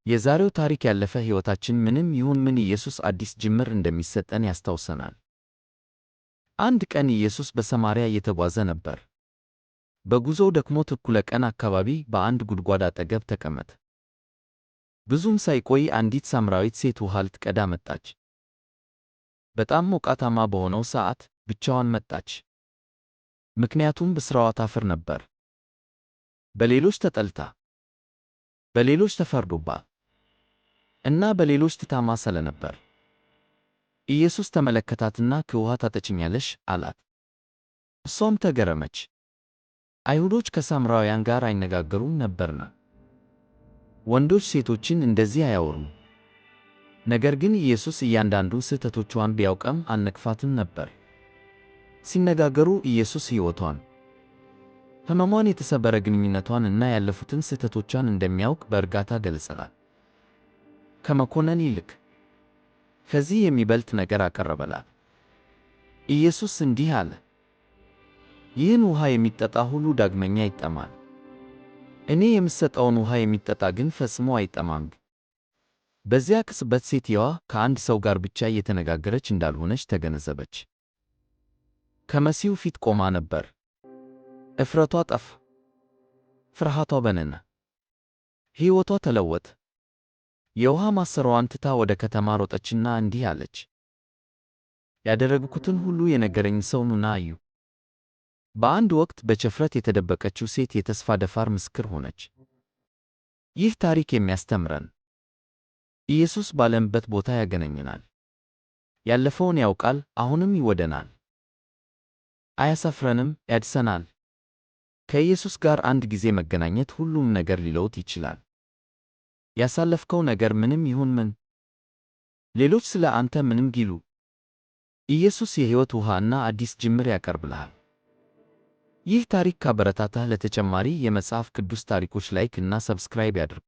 የዛሬው ታሪክ ያለፈ ሕይወታችን ምንም ይሁን ምን ኢየሱስ አዲስ ጅምር እንደሚሰጠን ያስታውሰናል። አንድ ቀን ኢየሱስ በሰማርያ እየተጓዘ ነበር። በጉዞው ደክሞት እኩለ ቀን አካባቢ በአንድ ጉድጓድ አጠገብ ተቀመጠ። ብዙም ሳይቆይ አንዲት ሳምራዊት ሴት ውሃ ልትቀዳ መጣች። በጣም ሞቃታማ በሆነው ሰዓት ብቻዋን መጣች። ምክንያቱም በሥራዋ ታፍር ነበር። በሌሎች ተጠልታ፣ በሌሎች ተፈርዶባት እና በሌሎች ትታማ ስለነበር። ኢየሱስ ተመለከታትና ከውሃ ታጠጪኛለሽ አላት። እሷም ተገረመች። አይሁዶች ከሳምራውያን ጋር አይነጋገሩም ነበርና። ወንዶች ሴቶችን እንደዚህ አያወሩም። ነገር ግን ኢየሱስ እያንዳንዱ ስህተቶቿን ቢያውቅም አልነቀፋትም ነበር። ሲነጋገሩ ኢየሱስ ሕይወቷን፣ ሕመሟን፣ የተሰበረ ግንኙነቷን እና ያለፉትን ስህተቶቿን እንደሚያውቅ በእርጋታ ገለጸላት። ከመኮነን ይልቅ ከዚህ የሚበልጥ ነገር አቀረበላት። ኢየሱስ እንዲህ አለ፣ ይህን ውሃ የሚጠጣ ሁሉ ዳግመኛ ይጠማል። እኔ የምሰጠውን ውሃ የሚጠጣ ግን ፈጽሞ አይጠማም። በዚያ ቅጽበት ሴትየዋ ከአንድ ሰው ጋር ብቻ እየተነጋገረች እንዳልሆነች ተገነዘበች። ከመሲሁ ፊት ቆማ ነበር። እፍረቷ ጠፋ፣ ፍርሃቷ በነነ፣ ሕይወቷ ተለወጠ። የውሃ ማሰሮዋን ትታ ወደ ከተማ ሮጠችና እንዲህ አለች፣ ያደረግኩትን ሁሉ የነገረኝ ሰው ኑና እዩ። በአንድ ወቅት በቸፍረት የተደበቀችው ሴት የተስፋ ደፋር ምስክር ሆነች። ይህ ታሪክ የሚያስተምረን ኢየሱስ ባለንበት ቦታ ያገናኘናል። ያለፈውን ያውቃል፣ አሁንም ይወደናል። አያሳፍረንም፣ ያድሰናል። ከኢየሱስ ጋር አንድ ጊዜ መገናኘት ሁሉም ነገር ሊለውጥ ይችላል። ያሳለፍከው ነገር ምንም ይሁን ምን፣ ሌሎች ስለ አንተ ምንም ጊሉ፣ ኢየሱስ የሕይወት ውሃ እና አዲስ ጅምር ያቀርብልሃል። ይህ ታሪክ ካበረታታህ ለተጨማሪ የመጽሐፍ ቅዱስ ታሪኮች ላይክ እና ሰብስክራይብ ያድርጉ።